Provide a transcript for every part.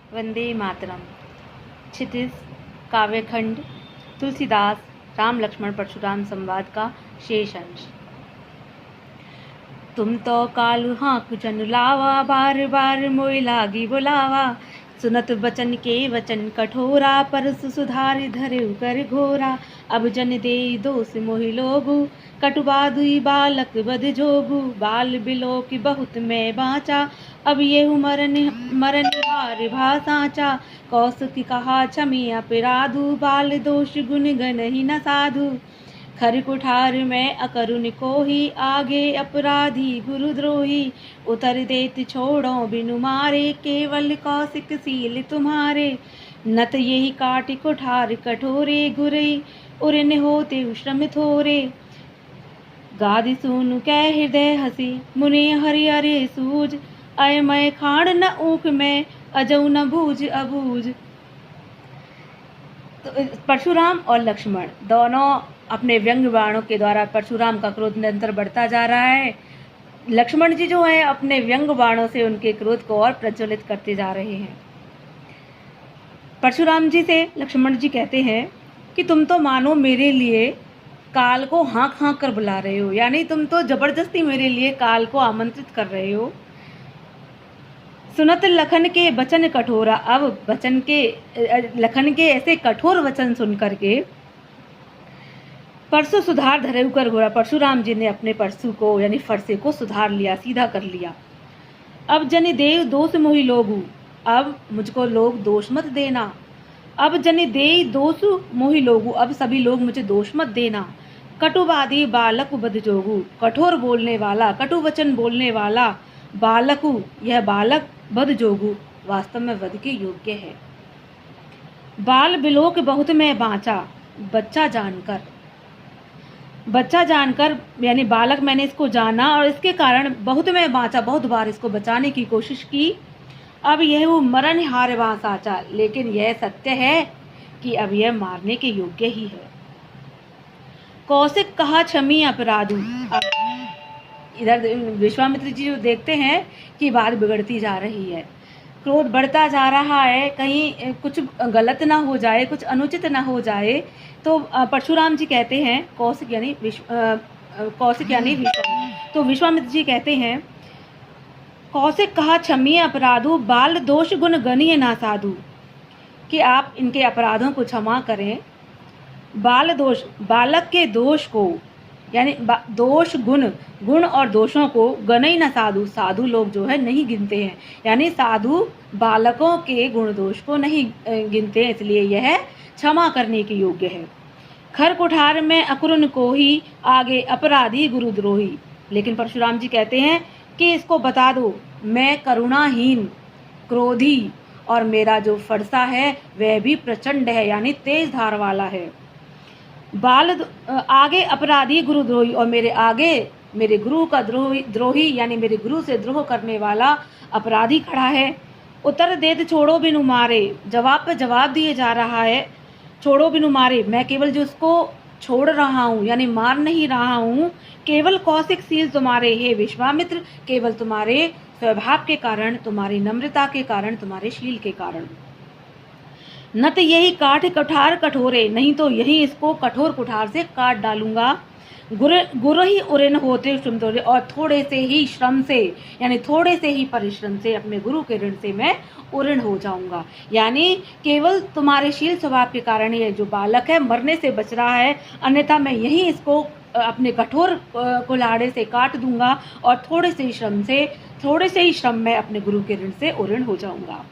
वंदे मातरम। क्षितिज काव्यखंड तुलसीदास राम लक्ष्मण परशुराम संवाद का शेष अंश। तुम तो कालू हाँक जन लावा, बार बार मोय लागी बुलावा। सुनत बचन के वचन कठोरा, परसु सुधार धरे कर घोरा। अब जन दे दोष मोहि लोगु, कटुबादुई बालक बद जोगु। बाल बिलो की बहुत मैं बाँचा, अब येहु मरन मरन हार भा साँचा। कौसुक कहा क्षमी अपराधु, बाल दोष गुण गण ही न साधु। खर कुठार में अकरुण कोही, आगे अपराधी गुरुद्रोही। उतर देत छोड़ो बिनु मारे, केवल कौशिक सील तुम्हारे। नत यही काट कुठार कठोरे, गुरई उरन होते श्रम थोरे। गादि सुनु कै हृदय हसी, मुनि हरि हरे सूझ। अय मय खाण न ऊख में, अजऊ न बूझ अबूझ। तो परशुराम और लक्ष्मण दोनों अपने व्यंग बाणों के द्वारा परशुराम का क्रोध निरंतर बढ़ता जा रहा है। लक्ष्मण जी जो है अपने व्यंग बाणों से उनके क्रोध को और प्रज्वलित करते जा रहे हैं। परशुराम जी से लक्ष्मण जी कहते हैं कि तुम तो मानो मेरे लिए काल को हाँक हाँक कर बुला रहे हो, यानी तुम तो जबरदस्ती मेरे लिए काल को आमंत्रित कर रहे हो। सुनत लखन के वचन कठोरा, अब वचन के लखन के ऐसे कठोर वचन सुन करके परसु सुधार धरे कर घोरा। परशुराम जी ने अपने परसु को यानी फरसे को सुधार लिया, सीधा कर लिया। अब जनि देव दोष मोहि लोगु, अब मुझको लोग दोष मत देना। अब जनि देव दोष मोहि लोगु, अब सभी लोग मुझे दोष मत देना। कटुवादी बालक बद जोगु, कठोर बोलने वाला, कटु वचन बोलने वाला बालकु, यह बालक बद जोगु वास्तव में वध के योग्य है। बाल बिलोक बहुत मैं बाँचा, बच्चा जानकर यानी बालक मैंने इसको जाना और इसके कारण बहुत मैं बाँचा, बहुत बार इसको बचाने की कोशिश की। अब यह वो मरण हार वहाँ साचा, लेकिन यह सत्य है कि अब यह मारने के योग्य ही है। कौशिक कहा क्षमी अपराधु, इधर विश्वामित्र जी जो देखते हैं कि बात बिगड़ती जा रही है, क्रोध बढ़ता जा रहा है, कहीं कुछ गलत ना हो जाए, कुछ अनुचित ना हो जाए। तो परशुराम जी कहते हैं, कौशिक यानी विश्वामित्र, तो विश्वामित्र जी कहते हैं कौशिक कहा क्षमी अपराधु, बाल दोष गुण गणीय ना साधु, कि आप इनके अपराधों को क्षमा करें। बाल दोष, बालक के दोष को यानी दोष गुण और दोषों को गणई न साधु, साधु लोग जो है नहीं गिनते हैं, यानी साधु बालकों के गुण दोष को नहीं गिनते हैं, इसलिए यह क्षमा करने के योग्य है। खर कुठार में अकुरुन को ही, आगे अपराधी गुरुद्रोही। लेकिन परशुराम जी कहते हैं कि इसको बता दो, मैं करुणाहीन, क्रोधी, और मेरा जो फरसा है वह भी प्रचंड है, यानी तेज धार वाला है। बाल आगे अपराधी गुरुद्रोही, और मेरे आगे मेरे गुरु का द्रोही यानी मेरे गुरु से द्रोह करने वाला अपराधी खड़ा है। उत्तर देत छोड़ो बिनु मारे, जवाब पे जवाब दिए जा रहा है। छोड़ो बिनु मारे, मैं केवल जो उसको छोड़ रहा हूँ यानी मार नहीं रहा हूँ, केवल कौशिक सील तुम्हारे, हे विश्वामित्र, केवल तुम्हारे स्वभाव के कारण, तुम्हारी नम्रता के कारण, तुम्हारे शील के कारण। न तो यही काट कुठार कठोरे, नहीं तो यही इसको कठोर कुठार से काट डालूंगा। गुरु ही उरेन होते श्रम थोड़े, और थोड़े से ही श्रम से यानी थोड़े से ही परिश्रम से अपने गुरु के ऋण से मैं उऋण हो जाऊंगा। यानी केवल तुम्हारे शील स्वभाव के कारण ये जो बालक है मरने से बच रहा है, अन्यथा मैं यही इसको अपने कठोर कुल्हाड़े से काट दूंगा और थोड़े से ही श्रम में अपने गुरु के ऋण से उऋण हो जाऊंगा।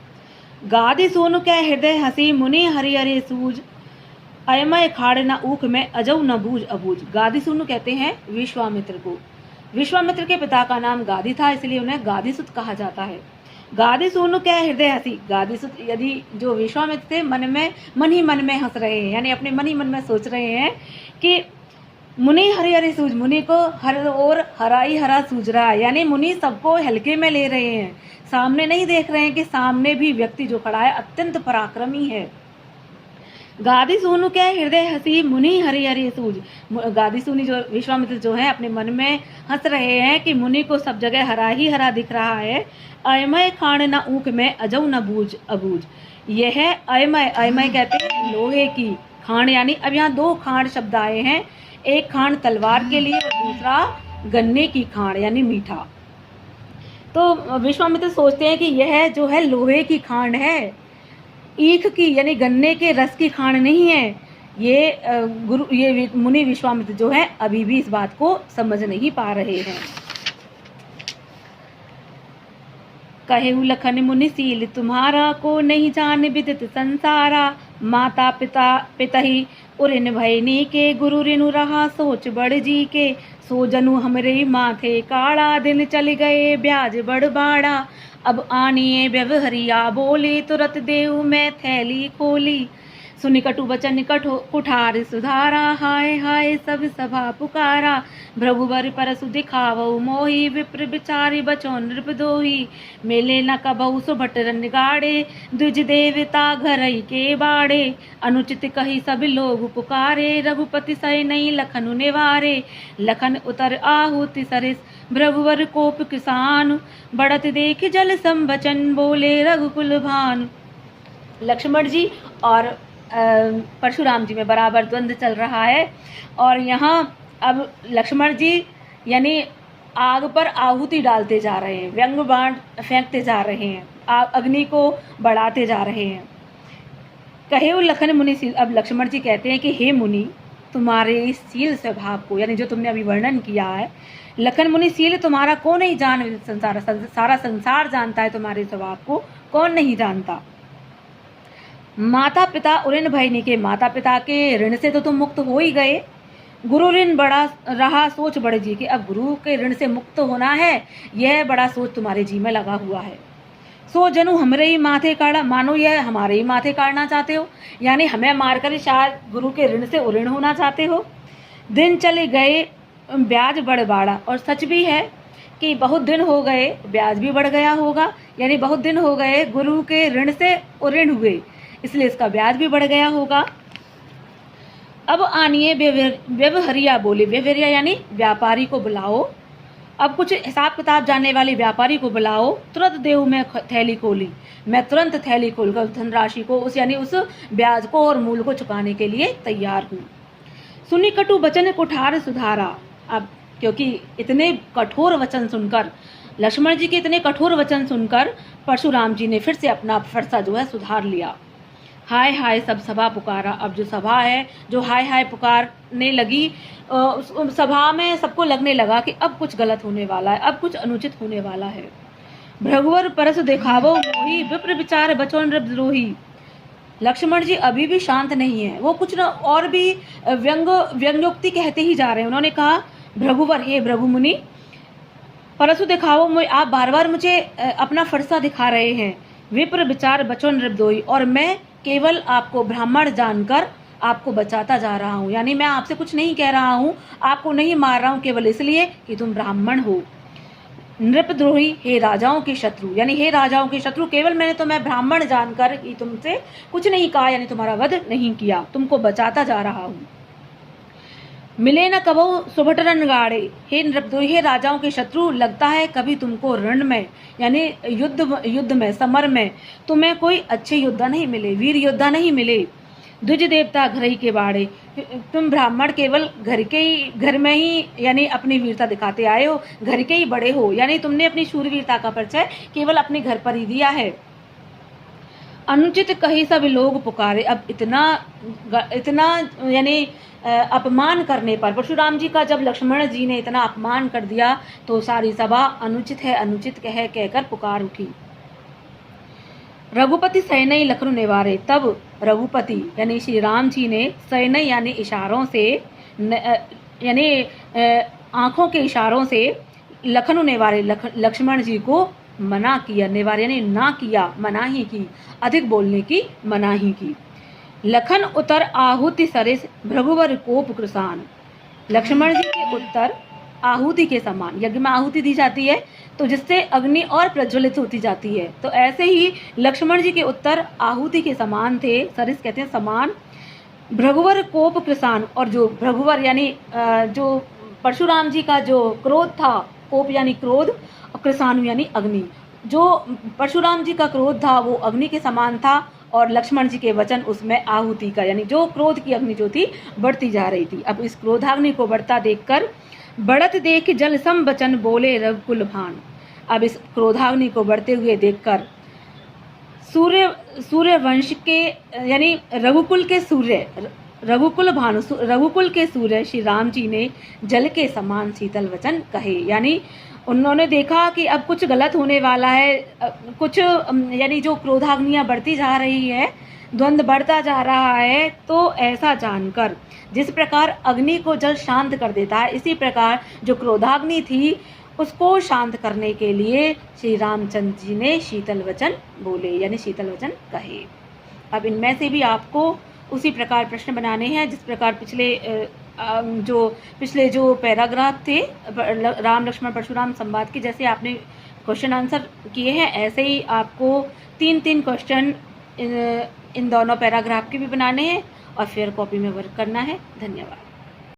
गादि सोनु कै हृदय हसी, मुनि हरि हरे सूझ। अयमय खाड़ न ऊख में, अजऊ न बूझ अबूझ। गादि सोनु कहते हैं विश्वामित्र को। विश्वामित्र के पिता का नाम गादि था, इसलिए उन्हें गादिसुत कहा जाता है। गादि सोनु कै हृदय हसी, गादिसुत यदि जो विश्वामित्र थे मन ही मन में हंस रहे हैं, यानी अपने मन ही मन में सोच रहे हैं कि मुनि हरि हरि सूझ, मुनि को हर ओर हरा ही हरा सूझ रहा है, यानी मुनि सबको हल्के में ले रहे हैं, सामने नहीं देख रहे हैं कि सामने भी व्यक्ति जो खड़ा है अत्यंत पराक्रमी है। गादी सूनु के हृदय हसी मुनि हरि हरि सूझ। गादी सूनी जो विश्वामित्र जो है अपने मन में हंस रहे हैं कि मुनि को सब जगह हरा ही हरा दिख रहा है। अयमय खांड न ऊख में अजऊ न बूझ अबूझ। यह है अयमय, अयमय कहते हैं लोहे की खांड, यानी अब यहाँ दो खांड शब्द आए हैं, एक खांड तलवार के लिए और दूसरा गन्ने की खांड यानी मीठा। तो विश्वामित्र सोचते हैं कि यह जो है लोहे की खांड है, ईख की यानी गन्ने के रस की खांड नहीं है। ये मुनि विश्वामित्र जो है अभी भी इस बात को समझ नहीं पा रहे हैं। कहेउ लखन मुनि सील तुम्हारा, को नहीं जान विदित संसारा। माता पिता पितहि उरिन भयनी के, गुरु रिनु रहा सोच बड़ जी के। सो जनु हमरे माथे काड़ा, दिन चल गए ब्याज बड़ बाड़ा। अब आनिए व्यवहरिया बोले, तुरत देऊ मैं थैली खोली। सुनि कटु वचन कुठार सुधारा, हाय हाय सब सभा पुकारा। भ्रभुवर परसु दिखावऊ मोही, विप्र बिचारी बचो नृप दोही। मेले न कबऊ सुभट रन गाड़े, द्विज देवता घरई के बाड़े। अनुचित कही सब लोग पुकारे, रघुपति सह नहीं लखनु निवारे। लखन उतर आहुति सरिस, भ्रभुवर कोप किसान। बढ़त देख जल संवचन, बोले रघुकुल भान। लक्ष्मण जी और परशुराम जी में बराबर द्वंद्व चल रहा है और यहाँ अब लक्ष्मण जी यानी आग पर आहुति डालते जा रहे हैं, व्यंग बाण फेंकते जा रहे हैं, अग्नि को बढ़ाते जा रहे हैं। कहे लखन मुनि सील, अब लक्ष्मण जी कहते हैं कि हे मुनि, तुम्हारे इस सील स्वभाव को यानी जो तुमने अभी वर्णन किया है, लखन मुनि सील तुम्हारा कौन नहीं जान, सारा संसार जानता है तुम्हारे स्वभाव को, कौन नहीं जानता। माता पिता ऋण भयनी के, माता पिता के ऋण से तो तुम मुक्त हो ही गए। गुरु ऋण बड़ा रहा सोच बड़े जी के, अब गुरु के ऋण से मुक्त होना है, यह बड़ा सोच तुम्हारे जी में लगा हुआ है। सो जनु हमरे ही माथे काढ़ा, मानो यह हमारे ही माथे काटना चाहते हो, यानी हमें मारकर शायद गुरु के ऋण से उऋण होना चाहते हो। दिन चले गए ब्याज बढ़ बाड़ा, और सच भी है कि बहुत दिन हो गए, ब्याज भी बढ़ गया होगा, यानी बहुत दिन हो गए गुरु के ऋण से उऋण हुए, इसलिए इसका ब्याज भी बढ़ गया होगा। अब आनिए व्यवहरिया बोले, व्यवहरिया यानी व्यापारी को बुलाओ, अब कुछ हिसाब किताब जानने वाले व्यापारी को बुलाओ। तुरंत देऊ मैं थैली खोली, मैं तुरंत थैली खोलकर धनराशि को उस यानी उस ब्याज को और मूल को चुकाने के लिए तैयार हूँ। सुनी कटु वचन कुठार सुधारा, अब क्योंकि इतने कठोर वचन सुनकर, लक्ष्मण जी के इतने कठोर वचन सुनकर परशुराम जी ने फिर से अपना फरसा जो है सुधार लिया। हाय हाय सब सभा पुकारा, अब जो सभा है जो हाय हाय पुकारने लगी, उस सभा में सबको लगने लगा कि अब कुछ गलत होने वाला है, अब कुछ अनुचित होने वाला है। भृगुवर परस दिखावो मोही, विप्र विचार बचो नृपद्रोही। लक्ष्मण जी अभी भी शांत नहीं है, वो कुछ न और भी व्यंग्योक्ति कहते ही जा रहे हैं। उन्होंने कहा भृगुवर, हे भृगु मुनि, परसु दिखावो, आप बार बार मुझे अपना फरसा दिखा रहे हैं। विप्र विचार बचो नृपद्रोही, और मैं केवल आपको ब्राह्मण जानकर आपको बचाता जा रहा हूँ, यानी मैं आपसे कुछ नहीं कह रहा हूँ, आपको नहीं मार रहा हूँ केवल इसलिए कि तुम ब्राह्मण हो। नृपद्रोही, हे राजाओं के शत्रु, यानी हे राजाओं के शत्रु, केवल मैंने तुम्हें ब्राह्मण जानकर ही तुमसे कुछ नहीं कहा, यानी तुम्हारा वध नहीं किया, तुमको बचाता जा रहा हूँ। मिले न कबहु सुभट रण गाड़े, हे नृपद्रोही, हे राजाओं के शत्रु, लगता है कभी तुमको रण में यानी युद्ध में समर में तुम्हें कोई अच्छे योद्धा नहीं मिले, वीर योद्धा नहीं मिले। द्विज देवता घर ही के बाड़े, तुम ब्राह्मण केवल घर में ही यानी अपनी वीरता दिखाते आए हो, घर के ही बड़े हो, यानी तुमने अपनी शूरवीरता का परिचय केवल अपने घर पर ही दिया है। अनुचित कही सब लोग पुकारे, अब इतना यानी अपमान करने पर, परशुराम जी का जब लक्ष्मण जी ने इतना अपमान कर दिया तो सारी सभा अनुचित है अनुचित कहकर पुकार उठी। रघुपति सैन्य लखनु निवारे, तब रघुपति यानी श्री राम जी ने सैन्य यानी इशारों से यानी आंखों के इशारों से लखनु निवारे लक्ष्मण जी को मना किया, निवार यानी ना किया, मनाही की, अधिक बोलने की मनाही की। लखन उतर आहुति सरिस, भृगुवर कोप कृसान, लक्ष्मण जी के उत्तर आहुति के समान, यज्ञ में आहुति दी जाती है तो जिससे अग्नि और प्रज्वलित होती जाती है, तो ऐसे ही लक्ष्मण जी के उत्तर आहुति के समान थे, सरिस कहते हैं समान। भृगुवर कोप कृसान, और जो भृगुवर यानी जो परशुराम जी का जो क्रोध था, कोप यानी क्रोध, और कृसानु यानी अग्नि। जो परशुराम जी का क्रोध था वो अग्नि के समान था, और लक्ष्मण जी के वचन उसमें आहुति का, यानी जो क्रोध की अग्नि जो थी बढ़ती जा रही थी। अब इस क्रोधाग्नि को बढ़ता देखकर बढ़त देख जल सम बचन बोले रघुकुल भान। अब इस क्रोधाग्नि को बढ़ते हुए देखकर सूर्य वंश के यानी रघुकुल के सूर्य, रघुकुल भानु, रघुकुल के सूर्य श्री राम जी ने जल के समान शीतल वचन कहे। यानी उन्होंने देखा कि अब कुछ गलत होने वाला है, कुछ यानी जो क्रोधाग्नियाँ बढ़ती जा रही है, द्वंद्व बढ़ता जा रहा है, तो ऐसा जानकर जिस प्रकार अग्नि को जल शांत कर देता है, इसी प्रकार जो क्रोधाग्नि थी उसको शांत करने के लिए श्री रामचंद्र जी ने शीतल वचन बोले, यानी शीतल वचन कहे। अब इनमें से भी आपको उसी प्रकार प्रश्न बनाने हैं जिस प्रकार पिछले जो पैराग्राफ थे राम लक्ष्मण परशुराम संवाद के, जैसे आपने क्वेश्चन आंसर किए हैं, ऐसे ही आपको 3-3 क्वेश्चन इन दोनों पैराग्राफ के भी बनाने हैं और फिर कॉपी में वर्क करना है। धन्यवाद।